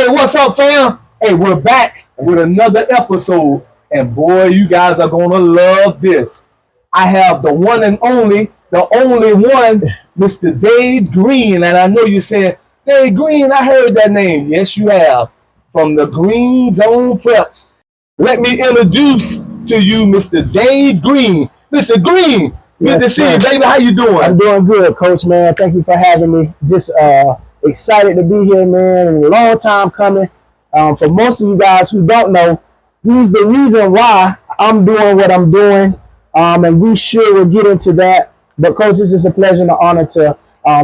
Hey, what's up, fam? Hey, we're back with another episode, and boy, you guys are gonna love this. I have the only one, Mr. Dave Green, and I know you're saying, Dave Green, I heard that name. Yes, you have, from the Green Zone Preps. Let me introduce to you Mr. Dave Green. Mr. Green, good to see you, baby. How you doing? I'm doing good, Coach, man. Thank you for having me. Just excited to be here, man, and a long time coming. For most of you guys who don't know, he's the reason why I'm doing what I'm doing, and we sure will get into that. But, Coach, it's just a pleasure and an honor to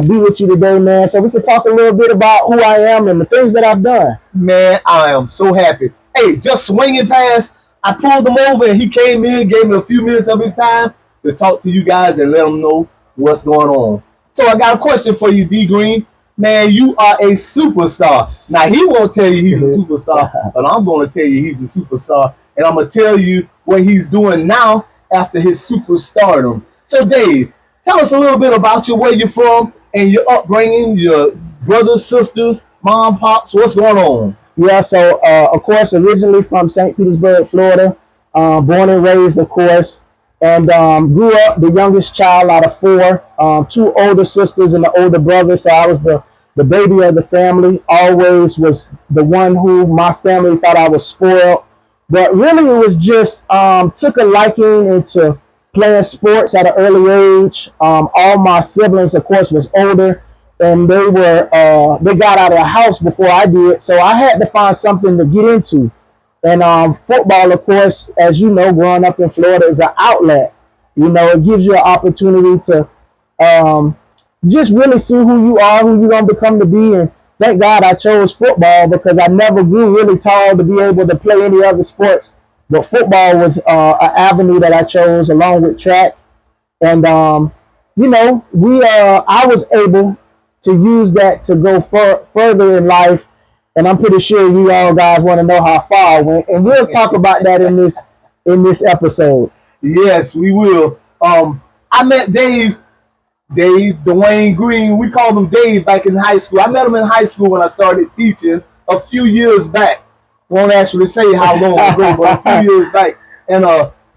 be with you today, man, so we can talk a little bit about who I am and the things that I've done. Man, I am so happy. Hey, just swinging past, I pulled him over, and he came in, gave me a few minutes of his time to talk to you guys and let them know what's going on. So I got a question for you, D Green. Man, you are a superstar. Now, he won't tell you he's a superstar, but I'm going to tell you he's a superstar. And I'm going to tell you what he's doing now after his superstardom. So, Dave, tell us a little bit about you, where you're from, and your upbringing, your brothers, sisters, mom, pops. What's going on? Yeah, so, of course, originally from St. Petersburg, Florida, born and raised, of course, and grew up the youngest child out of four, two older sisters and the older brother, so I was the baby of the family. Always was the one who my family thought I was spoiled, but really it was just took a liking into playing sports at an early age. All my siblings, of course, was older, and they got out of the house before I did, so I had to find something to get into. And football, of course, as you know, growing up in Florida, is an outlet. You know, it gives you an opportunity to just really see who you are, who you're going to become to be. And thank God I chose football, because I never grew really tall to be able to play any other sports. But football was an avenue that I chose along with track. And, you know, I was able to use that to go further in life. And I'm pretty sure you all guys want to know how far I went. And we'll talk about that in this episode. Yes, we will. I met Dave Dwayne Green. We called him Dave back in high school. I met him in high school when I started teaching a few years back. Won't actually say how long ago, but a few years back. And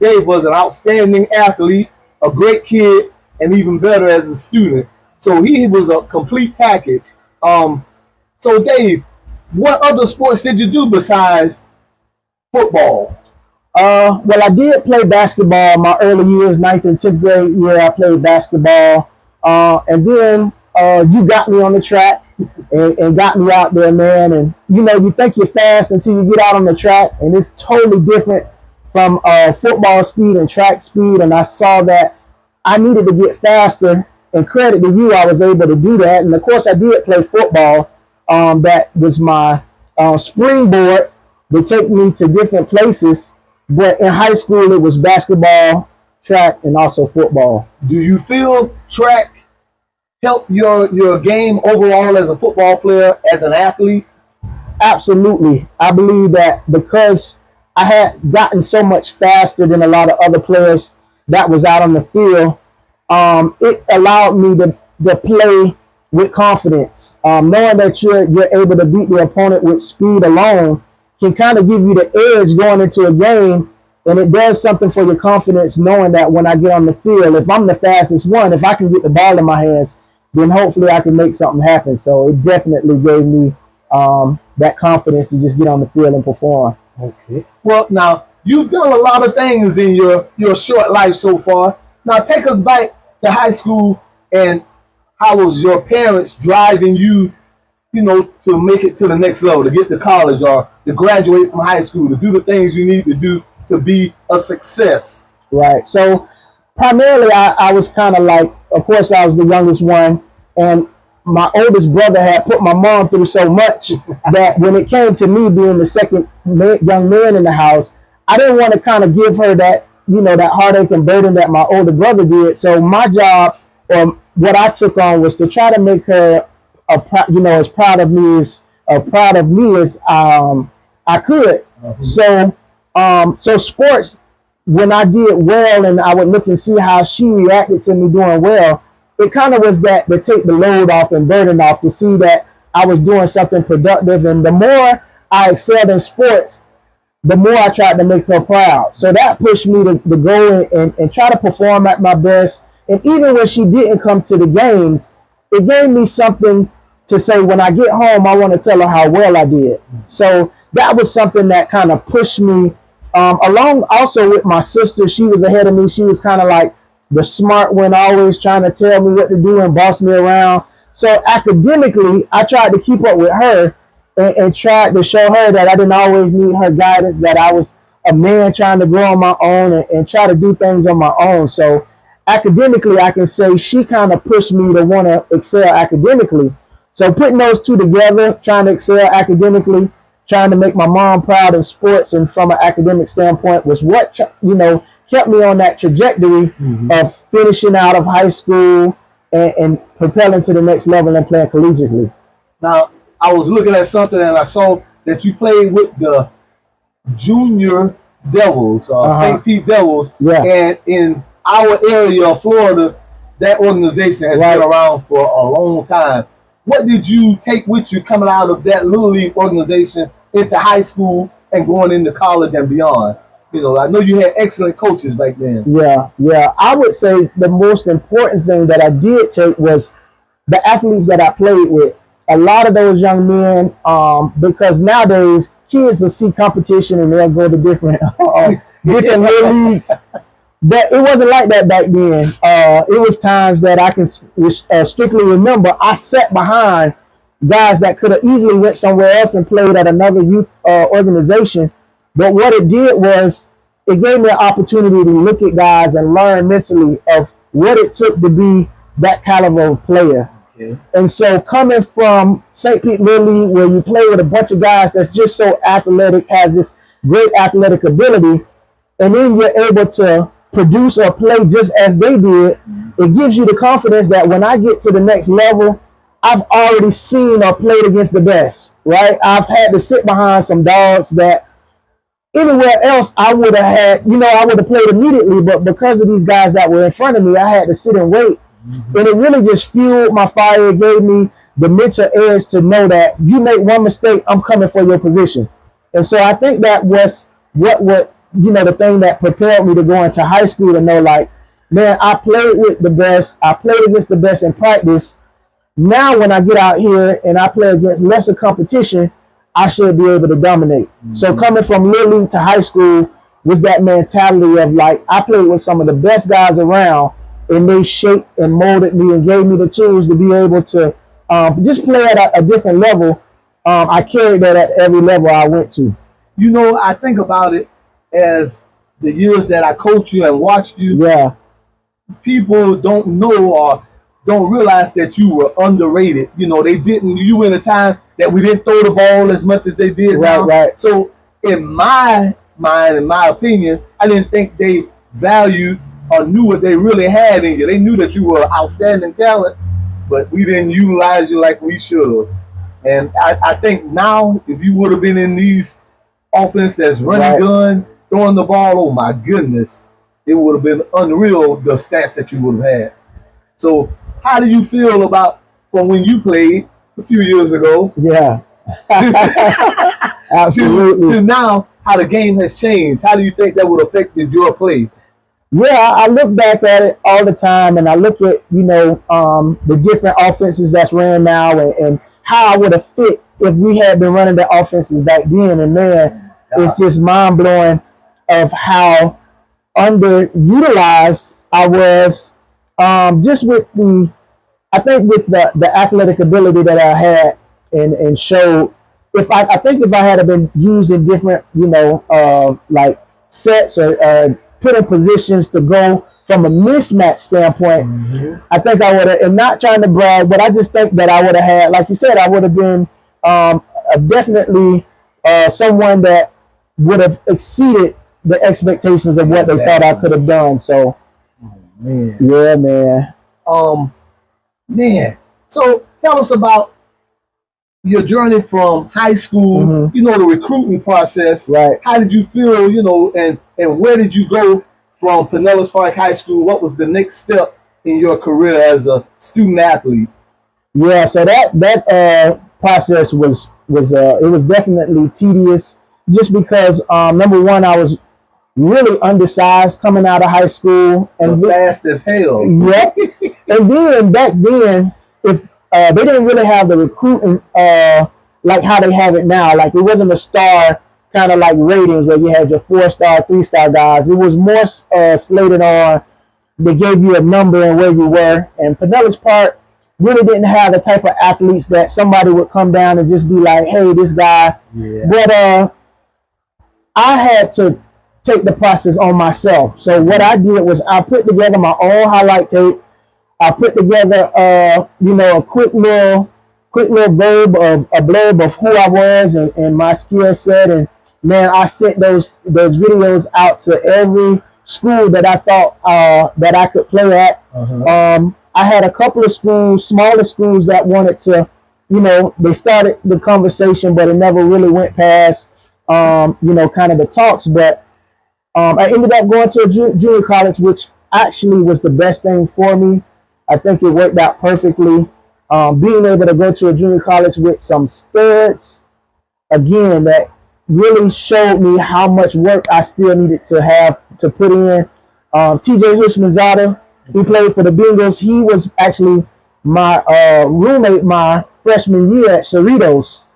Dave was an outstanding athlete, a great kid, and even better as a student. So he was a complete package. So Dave, what other sports did you do besides football? Well, I did play basketball in my early years, 9th and 10th grade year. I played basketball. And then you got me on the track and got me out there, man. And, you know, you think you're fast until you get out on the track, and it's totally different from football speed and track speed. And I saw that I needed to get faster, and credit to you, I was able to do that. And, of course, I did play football. That was my springboard to take me to different places. But in high school, it was basketball, track, and also football. Do you feel track helped your game overall as a football player, as an athlete? Absolutely. I believe that because I had gotten so much faster than a lot of other players that was out on the field, it allowed me to play with confidence. Knowing that you're able to beat the opponent with speed alone can kind of give you the edge going into a game, and it does something for your confidence knowing that when I get on the field, if I'm the fastest one, if I can get the ball in my hands, then hopefully I can make something happen. So it definitely gave me that confidence to just get on the field and perform. Okay. Well, now, you've done a lot of things in your short life so far. Now, take us back to high school, and how was your parents driving you, you know, to make it to the next level, to get to college or to graduate from high school, to do the things you need to do to be a success? Right. So primarily I was kind of like, of course, I was the youngest one, and my oldest brother had put my mom through so much that when it came to me being the second young man in the house, I didn't want to kind of give her that, you know, that heartache and burden that my older brother did. So my job, or what I took on, was to try to make her, as proud of me as I could. Mm-hmm. So sports, when I did well, and I would look and see how she reacted to me doing well, it kind of was that to take the load off and burden off, to see that I was doing something productive. And the more I excelled in sports, the more I tried to make her proud. So that pushed me to go and try to perform at my best. And even when she didn't come to the games, it gave me something to say when I get home, I want to tell her how well I did. So that was something that kind of pushed me along also with my sister. She was ahead of me. She was kind of like the smart one, always trying to tell me what to do and boss me around. So academically, I tried to keep up with her and tried to show her that I didn't always need her guidance, that I was a man trying to grow on my own and try to do things on my own. So academically, I can say she kind of pushed me to want to excel academically. So putting those two together, trying to excel academically, trying to make my mom proud in sports and from an academic standpoint was what, kept me on that trajectory of finishing out of high school and propelling to the next level and playing collegiately. Now, I was looking at something and I saw that you played with the Junior Devils, St. Pete Devils, and in our area of Florida, that organization has been around for a long time. What did you take with you coming out of that Little League organization into high school and going into college and beyond? I know you had excellent coaches back then. Yeah. I would say the most important thing that I did take was the athletes that I played with. A lot of those young men, because nowadays kids will see competition and they'll go to different different little leagues. But it wasn't like that back then. It was times that I can strictly remember I sat behind guys that could have easily went somewhere else and played at another youth organization. But what it did was it gave me an opportunity to look at guys and learn mentally of what it took to be that caliber of player. Okay. And so coming from St. Pete Little League, where you play with a bunch of guys that's just so athletic, has this great athletic ability, and then you're able to produce or play just as they did, it gives you the confidence that when I get to the next level, I've already seen or played against the best, right? I've had to sit behind some dogs that anywhere else I would have had, I would have played immediately, but because of these guys that were in front of me, I had to sit and wait. And it really just fueled my fire. It gave me the mental edge to know that you make one mistake, I'm coming for your position. And so I think that was the thing that propelled me to go into high school, to know, like, man, I played with the best. I played against the best in practice. Now when I get out here and I play against lesser competition, I should be able to dominate. So coming from Little League to high school was that mentality of, like, I played with some of the best guys around, and they shaped and molded me and gave me the tools to be able to just play at a different level. I carried that at every level I went to. I think about it as the years that I coached you and watched you. Yeah. People don't know or don't realize that you were underrated. They didn't. You were in a time that we didn't throw the ball as much as they did now. Right. So in my mind, in my opinion, I didn't think they valued or knew what they really had in you. They knew that you were outstanding talent, but we didn't utilize you like we should have. And I think now, if you would have been in these offense that's running gun, throwing the ball, oh my goodness, it would have been unreal, the stats that you would have had. So how do you feel about from when you played a few years ago? Yeah. Absolutely. To now, how the game has changed? How do you think that would have affected your play? Yeah, I look back at it all the time, and I look at, the different offenses that's ran now and how I would have fit if we had been running the offenses back then. And man, it's just mind blowing of how underutilized I was, just with the athletic ability that I had and showed. I think if I had been used in different, like sets or put in positions to go from a mismatch standpoint, I think I would have, and not trying to brag, but I just think that I would have had, like you said, I would have been definitely someone that would have exceeded the expectations of what they thought I could have done. So, man. Yeah, man. Man. So tell us about your journey from high school, the recruiting process. Right. How did you feel, and where did you go from Pinellas Park High School? What was the next step in your career as a student athlete? Yeah, so that process was it was definitely tedious, just because number one, I was really undersized coming out of high school, and fast as hell. Yep. And then back then, if they didn't really have the recruiting like how they have it now. Like, it wasn't a star kind of like ratings where you had your 4-star, 3-star guys. It was more slated on, they gave you a number and where you were. And Pinellas Park really didn't have the type of athletes that somebody would come down and just be like, hey, this guy. Yeah. But I had to take the process on myself. So what I did was I put together my own highlight tape. I put together a quick little blurb of who I was and my skill set. And man, I sent those videos out to every school that I thought that I could play at. I had a couple of schools, smaller schools, that wanted to, they started the conversation, but it never really went past, kind of the talks. But I ended up going to a junior college, which actually was the best thing for me. I think it worked out perfectly. Being able to go to a junior college with some studs, again, that really showed me how much work I still needed to have to put in. TJ Hishmanzada, he played for the Bengals. He was actually my roommate my freshman year at Cerritos.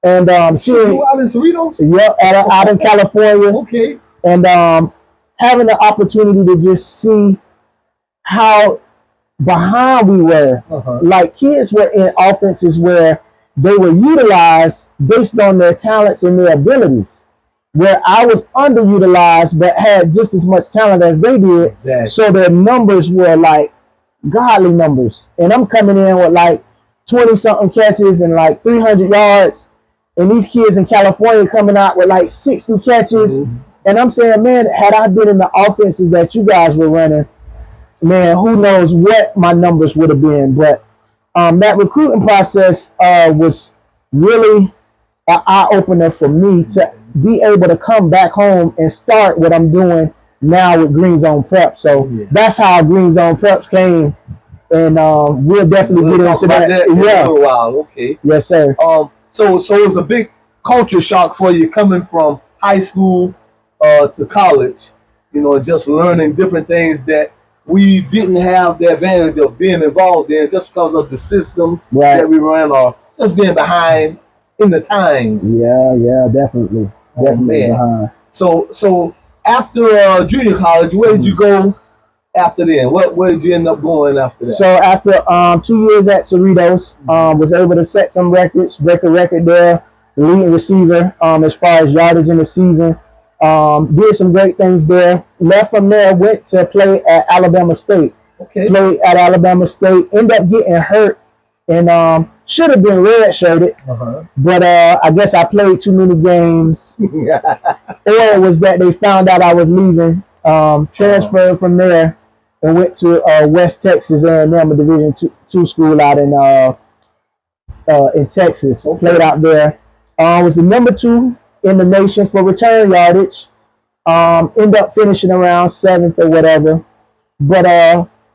And seeing you out in Cerritos? Yep, out in California. Okay. And having the opportunity to just see how behind we were. Like, kids were in offenses where they were utilized based on their talents and their abilities, where I was underutilized but had just as much talent as they did. Exactly. So their numbers were like godly numbers, and I'm coming in with like 20 something catches and like 300 yards, and these kids in California coming out with like 60 catches. And I'm saying, man, had I been in the offenses that you guys were running, man, who knows what my numbers would have been. But that recruiting process was really an eye-opener for me to be able to come back home and start what I'm doing now with Green Zone Prep. So that's how Green Zone Preps came, and we'll definitely get into that. Yeah. Oh, wow. Okay. Yes, sir. So it was a big culture shock for you coming from high school to college, just learning different things that we didn't have the advantage of being involved in just because of the system that we ran, or just being behind in the times. Yeah, definitely. Definitely behind. So after junior college, where did you go after then? Where did you end up going after that? So after 2 years at Cerritos, was able to set some records, break a record there, leading receiver as far as yardage in the season. Did some great things there. Left from there, went to play at Alabama State. Okay. Played at Alabama State, ended up getting hurt, and should have been red-shirted. But I guess I played too many games. Or it was that they found out I was leaving. Transferred from there and went to West Texas A&M, a Division two school out in Texas. Played out there. Was the number 2 in the nation for return yardage. End up finishing around 7th or whatever. But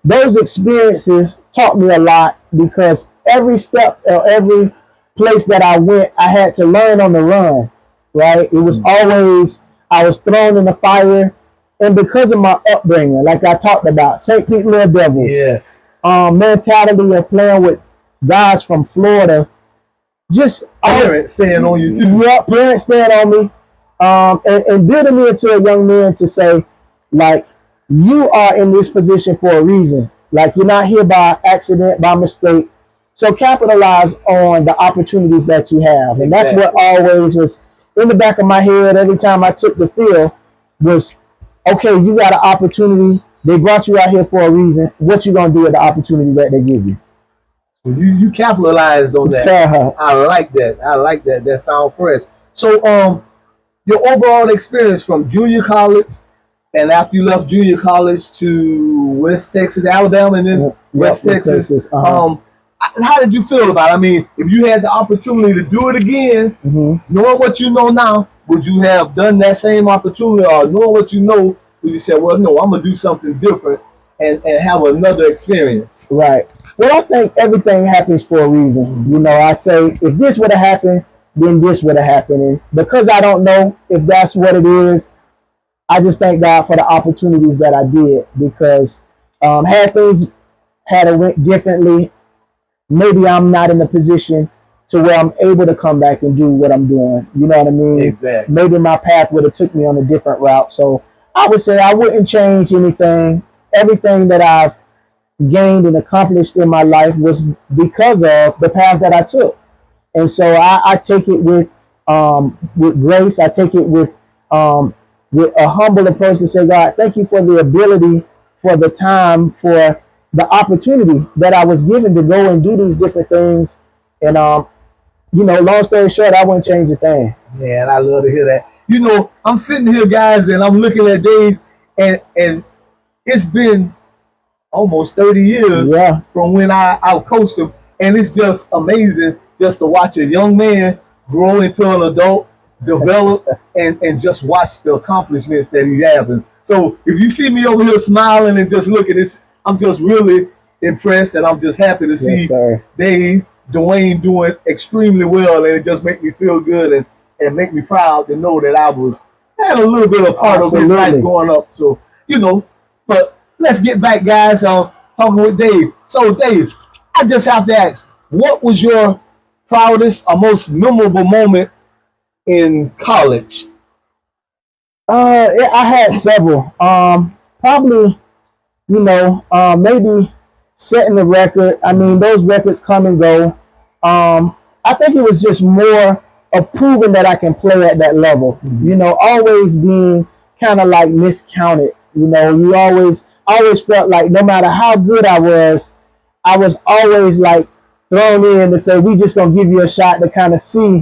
those experiences taught me a lot, because every step or every place that I went, I had to learn on the run, right? It was always, I was thrown in the fire. And because of my upbringing, like I talked about, St. Pete Little Devils. Yes. Mentality of playing with guys from Florida. Just parents staying on you too. Yeah, parents staying on me, and building me into a young man to say, like, you are in this position for a reason. Like, you're not here by accident, by mistake. So capitalize on the opportunities that you have, and that's what always was in the back of my head every time I took the field. Was, okay, you got an opportunity. They brought you out here for a reason. What you gonna do with the opportunity that they give you? You capitalized on that. I like that. That sounds fresh. So your overall experience from junior college, and after you left junior college to West Texas, Alabama, and then West Texas. How did you feel about it? I mean, if you had the opportunity to do it again, knowing what you know now, would you have done that same opportunity, or knowing what you know, would you say, well, no, I'm gonna do something different and have another experience. Right. Well, I think everything happens for a reason. You know, I say if this would have happened, then this would have happened. And because I don't know if that's what it is, I just thank God for the opportunities that I did. Because had things had it went differently, maybe I'm not in a position to where I'm able to come back and do what I'm doing. You know what I mean? Exactly. Maybe my path would have took me on a different route. So I would say I wouldn't change anything. Everything that I've gained and accomplished in my life was because of the path that I took. And so I take it with grace. I take it with a humble approach to say, God, thank you for the ability, for the time, for the opportunity that I was given to go and do these different things. And you know, long story short, I wouldn't change a thing. Man, I love to hear that. You know, I'm sitting here, guys, and I'm looking at Dave, and it's been almost 30 years from when I coached him. And it's just amazing just to watch a young man grow into an adult, develop, and just watch the accomplishments that he's having. So if you see me over here smiling and just looking, I'm just really impressed, and I'm just happy to see Dave, Dwayne doing extremely well, and it just makes me feel good and make me proud to know that I had a little bit of part of his life growing up. So, you know, but let's get back, guys, talking with Dave. So, Dave, I just have to ask, what was your proudest or most memorable moment in college? I had several. Probably, you know, maybe setting the record. I mean, those records come and go. I think it was just more of proving that I can play at that level. Mm-hmm. You know, always being kind of like miscounted. You know, you always felt like no matter how good I was always like thrown in to say, we just gonna give you a shot to kind of see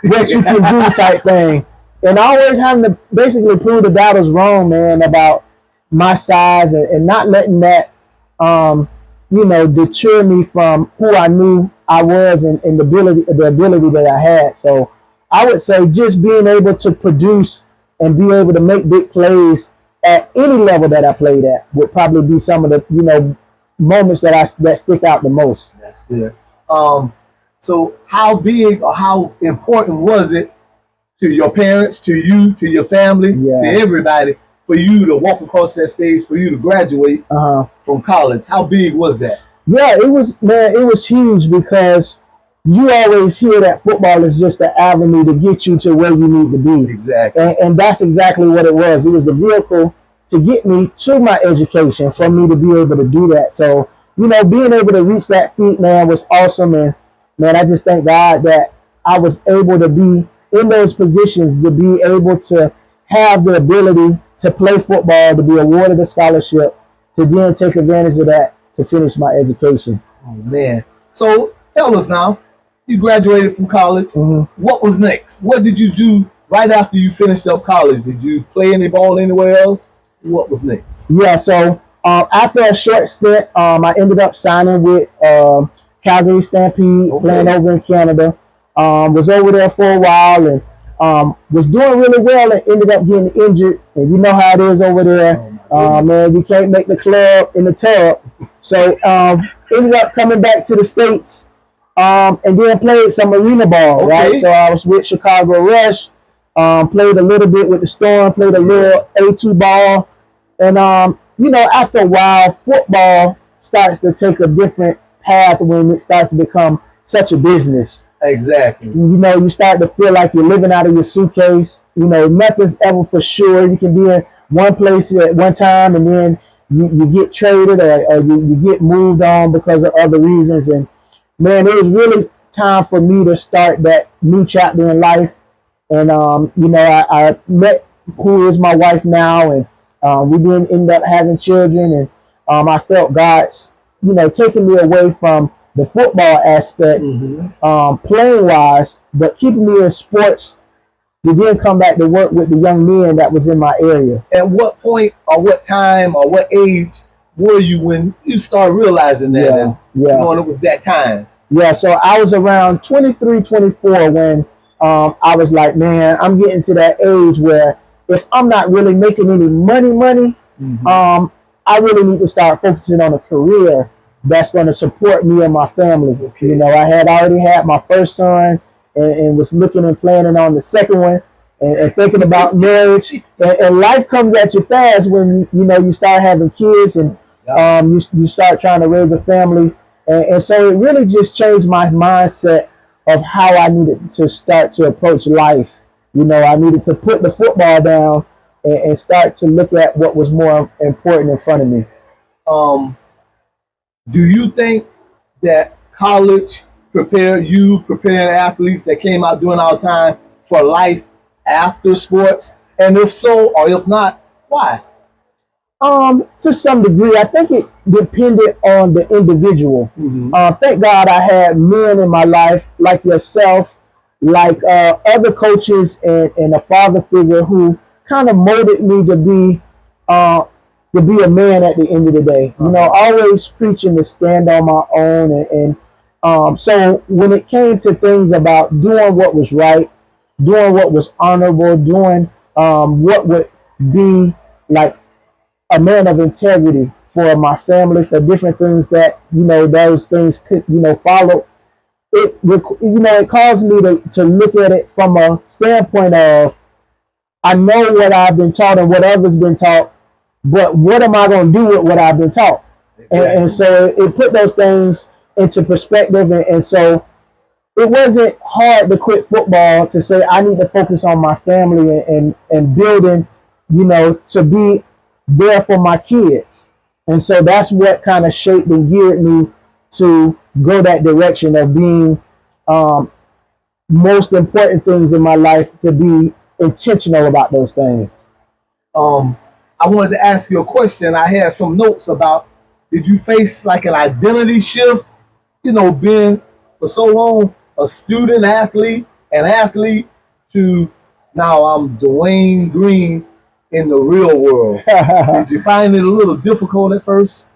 what you can do type thing. And always having to basically prove the doubters wrong, man, about my size and not letting that, you know, deter me from who I knew I was and the ability that I had. So I would say just being able to produce and be able to make big plays at any level that I played at would probably be some of the, you know, moments that stick out the most. That's good. So how big or how important was it to your parents, to you, to your family, to everybody, for you to walk across that stage, for you to graduate from college? How big was that? Yeah, it was huge, because you always hear that football is just the avenue to get you to where you need to be. Exactly. And that's exactly what it was. It was the vehicle to get me to my education, for me to be able to do that. So, you know, being able to reach that feat, man, was awesome. And man, I just thank God that I was able to be in those positions, to be able to have the ability to play football, to be awarded a scholarship, to then take advantage of that to finish my education. Oh, man. So tell us now, you graduated from college. Mm-hmm. What was next? What did you do right after you finished up college? Did you play any ball anywhere else? What was next? Yeah, so after a short stint, I ended up signing with Calgary Stampede, playing over in Canada. Was over there for a while and was doing really well, and ended up getting injured. And you know how it is over there. Man, you can't make the club in the tub. So ended up coming back to the States and then played some arena ball, right? So I was with Chicago Rush, played a little bit with the Storm, played a little A2 ball. And, you know, after a while, football starts to take a different path when it starts to become such a business. Exactly. You know, you start to feel like you're living out of your suitcase. You know, nothing's ever for sure. You can be in one place at one time, and then you get traded or you get moved on because of other reasons. And, man, it was really time for me to start that new chapter in life. And, you know, I met who is my wife now, and we didn't end up having children, and I felt God's, you know, taking me away from the football aspect, playing wise, but keeping me in sports to then come back to work with the young men that was in my area. At what point or what time or what age were you when you started realizing that? And you know, it was that time? Yeah, so I was around 23, 24 when I was like, man, I'm getting to that age where if I'm not really making any money, I really need to start focusing on a career that's going to support me and my family. Okay. You know, I had already had my first son and was looking and planning on the second one and thinking about marriage. And life comes at you fast when you know you start having kids and you start trying to raise a family. And so it really just changed my mindset of how I needed to start to approach life. You know, I needed to put the football down and start to look at what was more important in front of me. Do you think that college prepared athletes that came out during our time for life after sports? And if so, or if not, why? To some degree, I think it depended on the individual. Thank God I had men in my life like yourself, like other coaches and a father figure who kind of molded me to be a man at the end of the day. You know, always preaching to stand on my own. So when it came to things about doing what was right, doing what was honorable, doing what would be like a man of integrity for my family, for different things that, you know, those things could, you know, follow. It caused me to look at it from a standpoint of, I know what I've been taught and what others been taught, but what am I going to do with what I've been taught? And so it put those things into perspective. And so it wasn't hard to quit football to say I need to focus on my family and building, you know, to be there for my kids. And so that's what kind of shaped and geared me to go that direction of being most important things in my life, to be intentional about those things. I wanted to ask you a question. I had some notes about, did you face like an identity shift, you know, being for so long a student athlete, an athlete, to now I'm Dwayne Green in the real world? Did you find it a little difficult at first?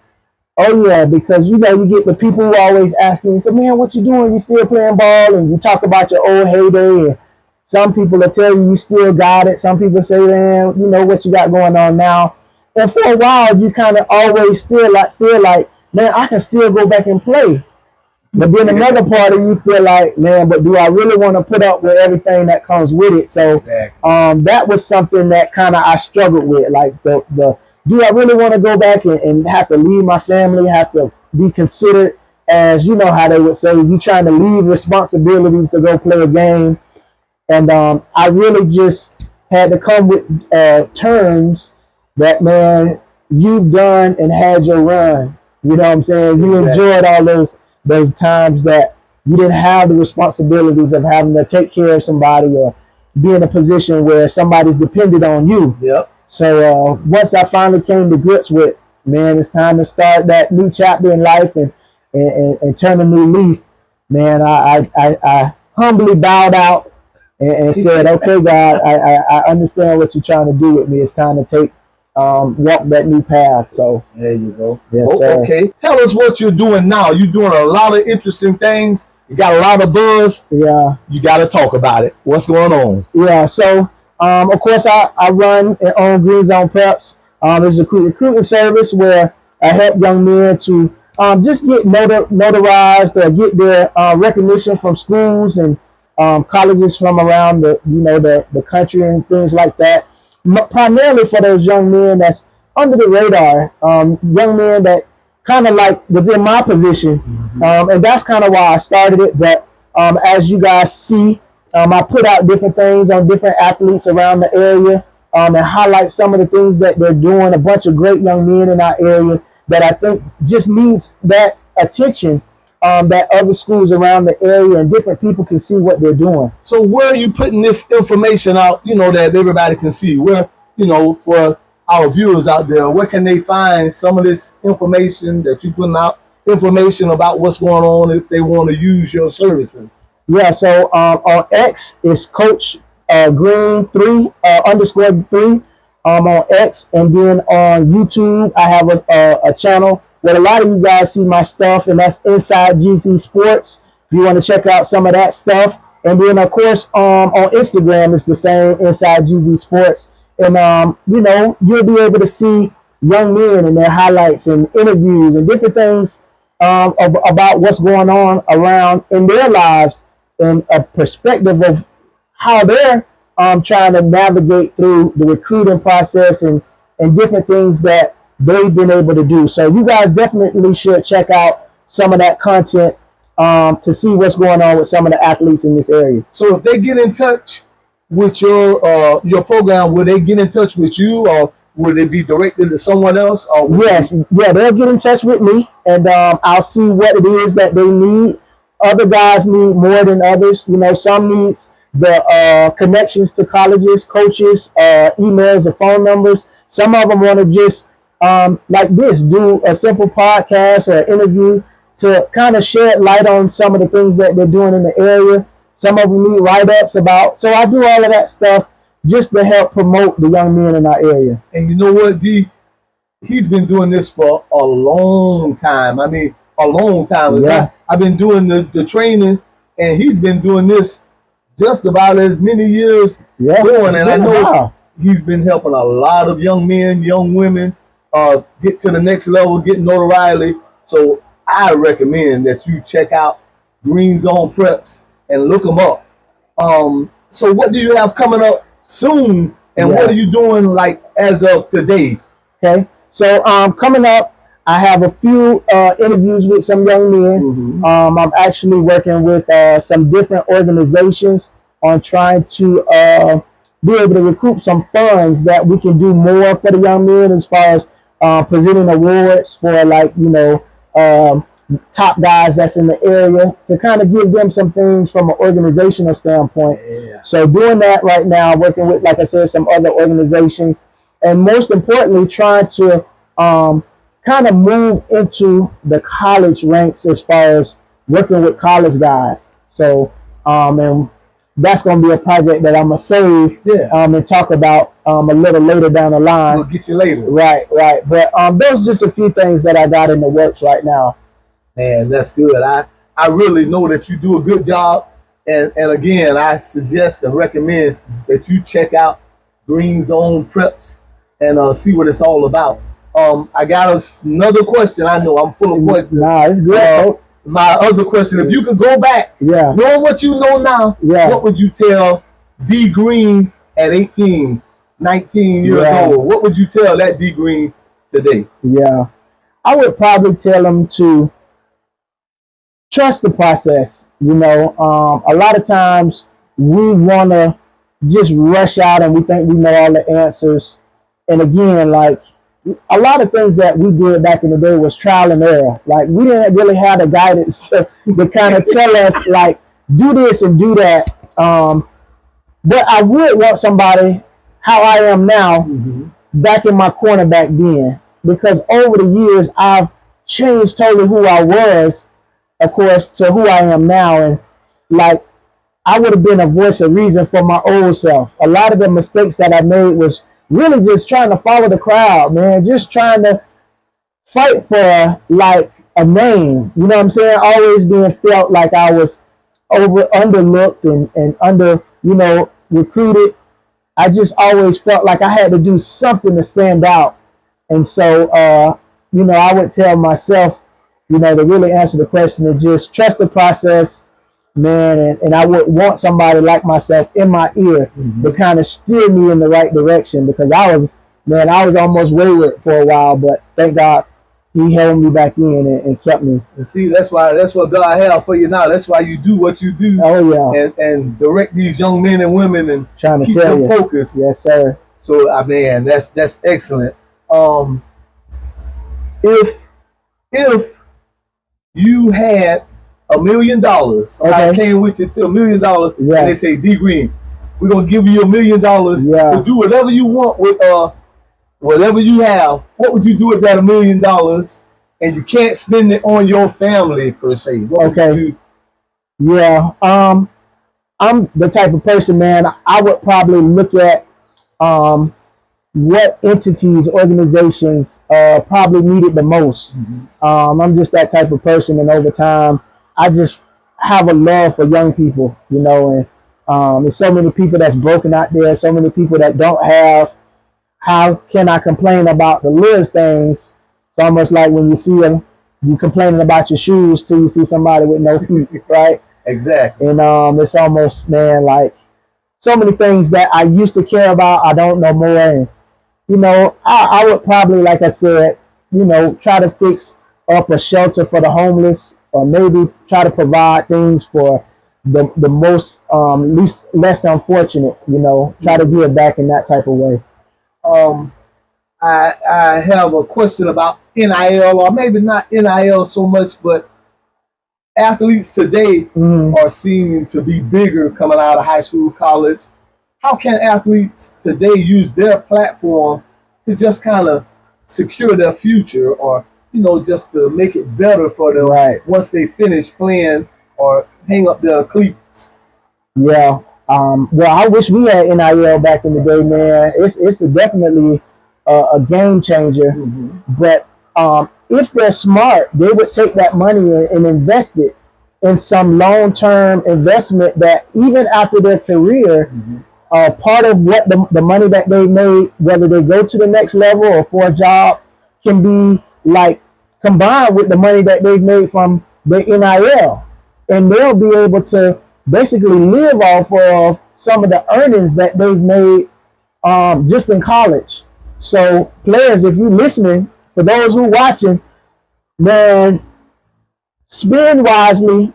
Oh yeah, because you know you get the people who always asking you, so man, what you doing? You still playing ball? And you talk about your old heyday. And some people will tell you still got it. Some people say, man, you know what you got going on now. And for a while, you kind of always still feel like, man, I can still go back and play. But then another part of you feel like, man, but do I really want to put up with everything that comes with it? So that was something that kind of I struggled with. Like the do I really want to go back and have to leave my family, have to be considered as, you know how they would say, you trying to leave responsibilities to go play a game. And I really just had to come with terms that, man, you've done and had your run. You know what I'm saying? You enjoyed all those times that you didn't have the responsibilities of having to take care of somebody or be in a position where somebody's dependent on you. Yep. So once I finally came to grips with, man, it's time to start that new chapter in life and turn a new leaf, man, I humbly bowed out and said, okay, God, I understand what you're trying to do with me. It's time to walk that new path. So there you go. Yes, sir. Okay. Tell us what you're doing now. You're doing a lot of interesting things. You got a lot of buzz. Yeah. You got to talk about it. What's going on? Yeah. So, of course, I run and own Green Zone Preps. There's a recruiting service where I help young men to just get notarized or get their recognition from schools and colleges from around the country and things like that. Primarily for those young men that's under the radar, young men that kind of like was in my position, and that's kind of why I started it. But as you guys see, I put out different things on different athletes around the area and highlight some of the things that they're doing. A bunch of great young men in our area that I think just needs that attention, that other schools around the area and different people can see what they're doing. So where are you putting this information out, that everybody can see? Where, for our viewers out there, where can they find some of this information that you're putting out, information about what's going on if they want to use your services? Yeah, so on X is Coach Green 3 _3 on X, and then on YouTube I have a channel where a lot of you guys see my stuff, and that's Inside GZ Sports. If you want to check out some of that stuff, and then of course on Instagram it's the same, Inside GZ Sports, and you'll be able to see young men and their highlights and interviews and different things about what's going on around in their lives and a perspective of how they're trying to navigate through the recruiting process and different things that they've been able to do. So you guys definitely should check out some of that content to see what's going on with some of the athletes in this area. So if they get in touch with your program, will they get in touch with you, or would it be directed to someone else? Or yes, yeah, they'll get in touch with me, and I'll see what it is that they need. Other guys need more than others. You know, some needs the connections to colleges, coaches, emails, or phone numbers. Some of them want to just like this, do a simple podcast or interview to kind of shed light on some of the things that they're doing in the area. Some of them need write-ups about. So I do all of that stuff just to help promote the young men in our area. And you know what, D? He's been doing this for a long time. I mean, a long time. Yeah. I've been doing the training, and he's been doing this just about as many years doing. And I know he's been helping a lot of young men, young women get to the next level, get notoriety. So I recommend that you check out Green Zone Preps and look them up. So what do you have coming up soon, and what are you doing like as of today? Okay, so coming up, I have a few interviews with some young men. I'm actually working with some different organizations on trying to be able to recoup some funds that we can do more for the young men as far as presenting awards for, like, you know, top guys that's in the area, to kind of give them some things from an organizational standpoint. So doing that right now, working with, like I said, some other organizations, and most importantly, trying to kind of move into the college ranks as far as working with college guys. So and that's going to be a project that I'm going to save and talk about a little later down the line. We'll get you later. Right. But those are just a few things that I got in the works right now. Man, that's good. I really know that you do a good job. And again, I suggest and recommend that you check out Green Zone Preps and see what it's all about. I got another question. I know I'm full of questions. Nah, it's good. My other question, if you could go back, knowing what you know now, what would you tell D Green at 18, 19 years old? What would you tell that D Green today? Yeah, I would probably tell him to trust the process. You know, a lot of times we want to just rush out and we think we know all the answers. And again, like, a lot of things that we did back in the day was trial and error. Like, we didn't really have the guidance to kind of tell us, like, do this and do that. But I would want somebody, how I am now, back in my corner back then. Because over the years, I've changed totally who I was, of course, to who I am now. And, like, I would have been a voice of reason for my old self. A lot of the mistakes that I made was really just trying to follow the crowd, man. Just trying to fight for, like, a name. You know what I'm saying? Always being felt like I was underlooked and under, you know, recruited. I just always felt like I had to do something to stand out. And so, you know, I would tell myself, you know, to really answer the question, to just trust the process, man, and I would want somebody like myself in my ear to kind of steer me in the right direction, because I was almost wayward for a while, but thank God he held me back in and kept me. And see, that's what God has for you now. That's why you do what you do. Oh yeah. And direct these young men and women and trying to keep tell them focused. Yes, sir. So man, that's excellent. If you had $1 million, I came with you to $1 million, and they say, D Green, we're gonna give you $1 million to do whatever you want with whatever you have. What would you do with that $1 million? And you can't spend it on your family per se. What would you do? Yeah. I'm the type of person, man, I would probably look at what entities, organizations probably need it the most. I'm just that type of person, and over time, I just have a love for young people, you know, and there's so many people that's broken out there, so many people that don't have how can I complain about the littlest things? It's almost like when you see them, you complaining about your shoes till you see somebody with no feet, right? Exactly. And it's almost, man, like so many things that I used to care about, I don't know more. And I would probably, like I said, try to fix up a shelter for the homeless, or maybe try to provide things for the most less unfortunate. Try to give back in that type of way. Um, I have a question about NIL, or maybe not NIL so much, but athletes today are seeming to be bigger coming out of high school, college. How can athletes today use their platform to just kind of secure their future, or just to make it better for them once they finish playing or hang up their cleats? Yeah. Well, I wish we had NIL back in the day, man. It's definitely a game changer. But if they're smart, they would take that money and invest it in some long-term investment that even after their career, part of what the money that they made, whether they go to the next level or for a job, can be like combined with the money that they've made from the NIL. And they'll be able to basically live off of some of the earnings that they've made just in college. So players, if you're listening, for those who are watching, man, spend wisely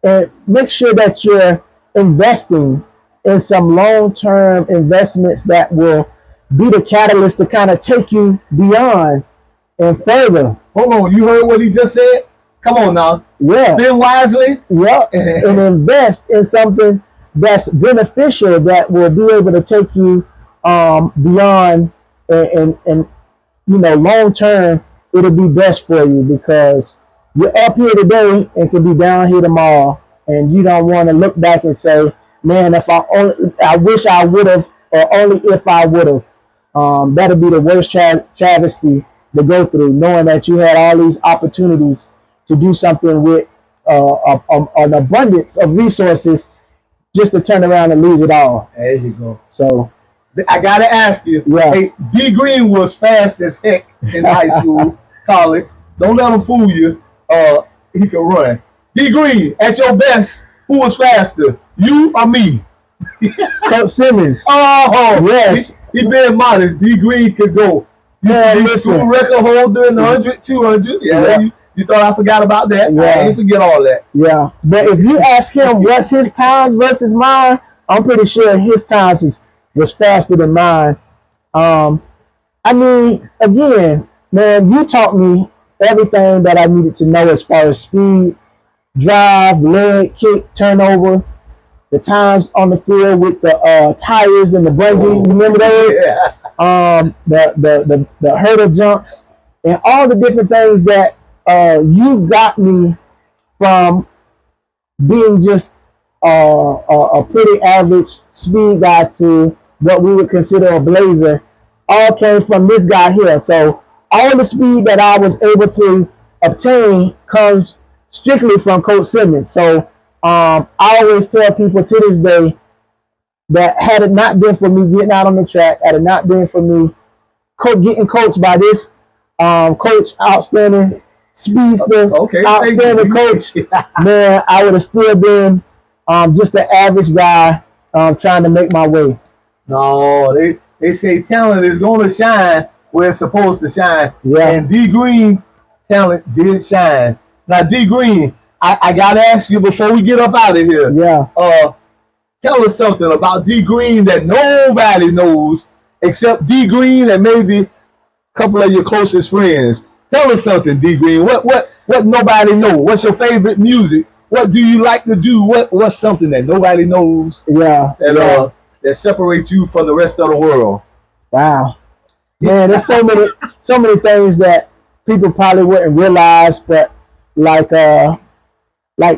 and make sure that you're investing in some long-term investments that will be the catalyst to kind of take you beyond and further. Hold on, you heard what he just said? Come on now. Yeah. Spend wisely. Yeah. And invest in something that's beneficial, that will be able to take you beyond, and long term, it'll be best for you, because you're up here today and can be down here tomorrow, and you don't want to look back and say, man, I wish I would have, or only if I would have. That'll be the worst travesty to go through, knowing that you had all these opportunities to do something with an abundance of resources, just to turn around and lose it all. There you go. So I gotta ask you. Yeah. Hey, D Green was fast as heck in high school, college. Don't let him fool you. He can run. D Green, at your best, who was faster, you or me? Coach Simmons. Oh, yes. He been modest. D Green could go. You school record holder in the 100, 200. Yeah. You thought I forgot about that? Yeah. I ain't forget all that. Yeah. But if you ask him what's his times versus mine, I'm pretty sure his times was faster than mine. I mean, again, man, you taught me everything that I needed to know as far as speed, drive, leg, kick, turnover, the times on the field with the tires and the bungee. Remember those? Yeah. The hurdle jumps and all the different things that you got me from being just a pretty average speed guy to what we would consider a blazer, all came from this guy here. So all the speed that I was able to obtain comes strictly from Coach Simmons. So I always tell people to this day that had it not been for me getting out on the track, had it not been for me getting coached by this coach, outstanding speedster, outstanding coach, man, I would have still been just an average guy trying to make my way. No, they say talent is going to shine where it's supposed to shine. Yeah. And D Green talent did shine. Now, D Green, I got to ask you before we get up out of here. Yeah. Tell us something about D Green that nobody knows except D Green and maybe a couple of your closest friends. Tell us something, D Green. What nobody knows? What's your favorite music? What do you like to do? What's something that nobody knows? Yeah. That separates you from the rest of the world? Wow. Man, there's so many things that people probably wouldn't realize, but like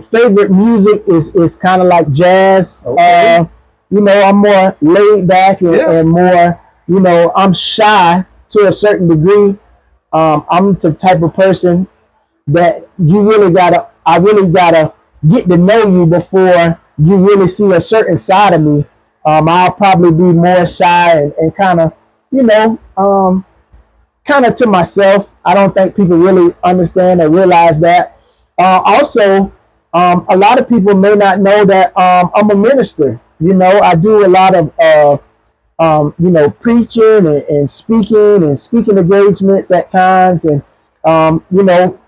favorite music is kind of like jazz. Okay. I'm more laid back and more, I'm shy to a certain degree. I'm the type of person that I really gotta get to know you before you really see a certain side of me. I'll probably be more shy and kind of you know, kind of to myself. I don't think people really understand or realize that. Also, a lot of people may not know that I'm a minister. You know, I do a lot of preaching and speaking engagements at times, and you know,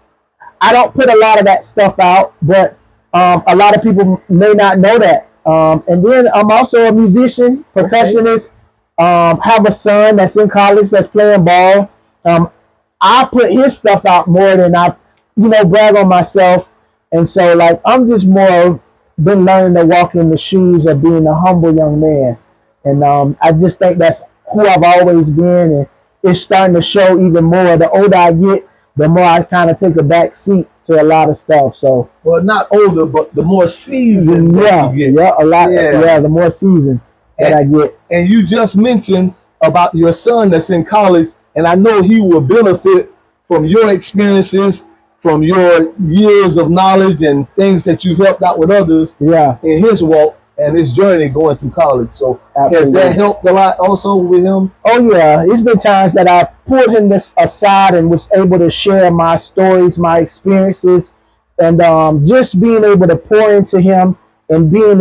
I don't put a lot of that stuff out, but a lot of people may not know that. And then I'm also a musician, percussionist. Have a son that's in college that's playing ball. I put his stuff out more than I, brag on myself. And so, like, I'm just more been learning to walk in the shoes of being a humble young man. And I just think that's who I've always been. And it's starting to show even more. The older I get, the more I kind of take a back seat to a lot of stuff. So, well, not older, but the more seasoned yeah, that you get. Yeah, a lot. Yeah, the more seasoned that I get. And you just mentioned about your son that's in college, and I know he will benefit from your experiences, from your years of knowledge and things that you've helped out with others in his walk and his journey going through college. So has that helped a lot also with him? Oh yeah, it's been times that I pulled him aside and was able to share my stories, my experiences, and just being able to pour into him and being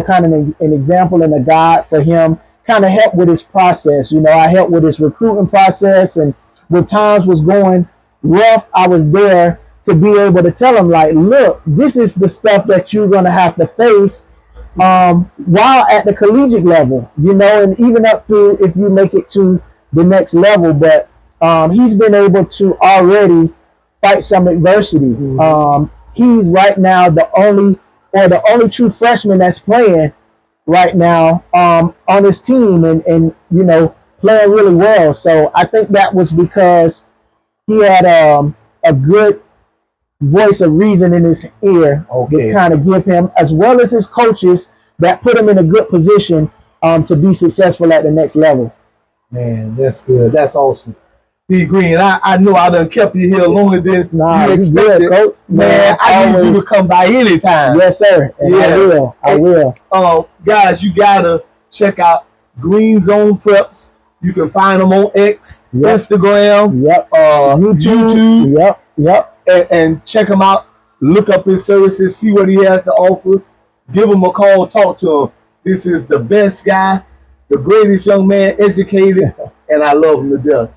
kind of an example and a guide for him kind of helped with his process. I helped with his recruiting process, and when times was going rough, I was there to be able to tell him, like, look, this is the stuff that you're going to have to face while at the collegiate level, and even up through if you make it to the next level. But he's been able to already fight some adversity. He's right now the only true freshman that's playing right now on his team, and playing really well. So I think that was because he had a good voice of reason in his ear to kind of give him, as well as his coaches, that put him in a good position to be successful at the next level. Man, that's good. That's awesome. D. Green, I know I done kept you here longer than you expected. Good, Coach. Man, I need you to come by anytime. Yes, sir. And yes. I will. Guys, you gotta check out Green Zone Preps. You can find them on X, Instagram, YouTube. Yep. And check him out. Look up his services, see what he has to offer. Give him a call, talk to him. This is the best guy, the greatest young man, educated, and I love him to death.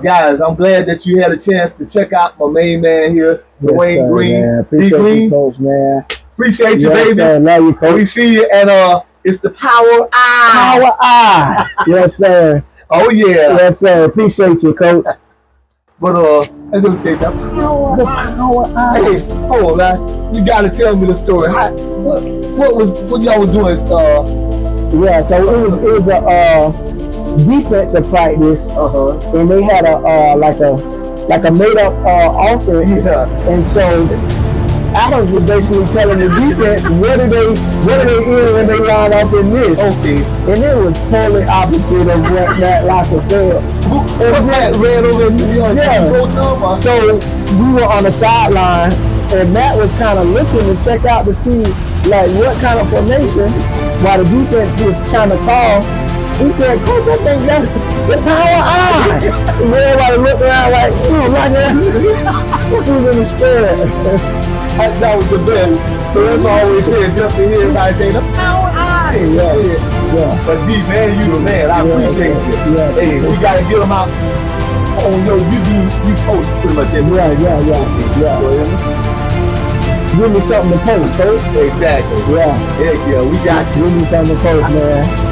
Guys, I'm glad that you had a chance to check out my main man here, Dwayne Green. Man. Appreciate you, Coach, man. Appreciate you, baby. Sir. Love you, Coach. We see you, and it's the Power I. Power I. Yes, sir. Oh, yeah. Yes, sir. Appreciate you, Coach. But I didn't say that. The Power I. Hey, hold on, man. You gotta tell me the story. What y'all was doing? Yeah, so it was a defensive practice, and they had a like a made up offense, and so Adams was basically telling the defense what are they in when they line up in this. And it was totally opposite of what Matt Locker said. Matt ran over to the So we were on the sideline, and Matt was kind of looking to check out to see like what kind of formation, while the defense was kind of tall. He said, Coach, I think that's the Power I. And everybody looked around like, who's in the spread? That was the best. So that's why I always said, just to hear everybody say, the Power I. Yeah. But D, man, you the man. I appreciate you. Yeah. Hey, we got to get them out. Oh, yo, you post pretty much everything. Yeah. Give me something to post, Coach. Exactly. Yeah. Heck yeah, we got you. Give me something to post, man.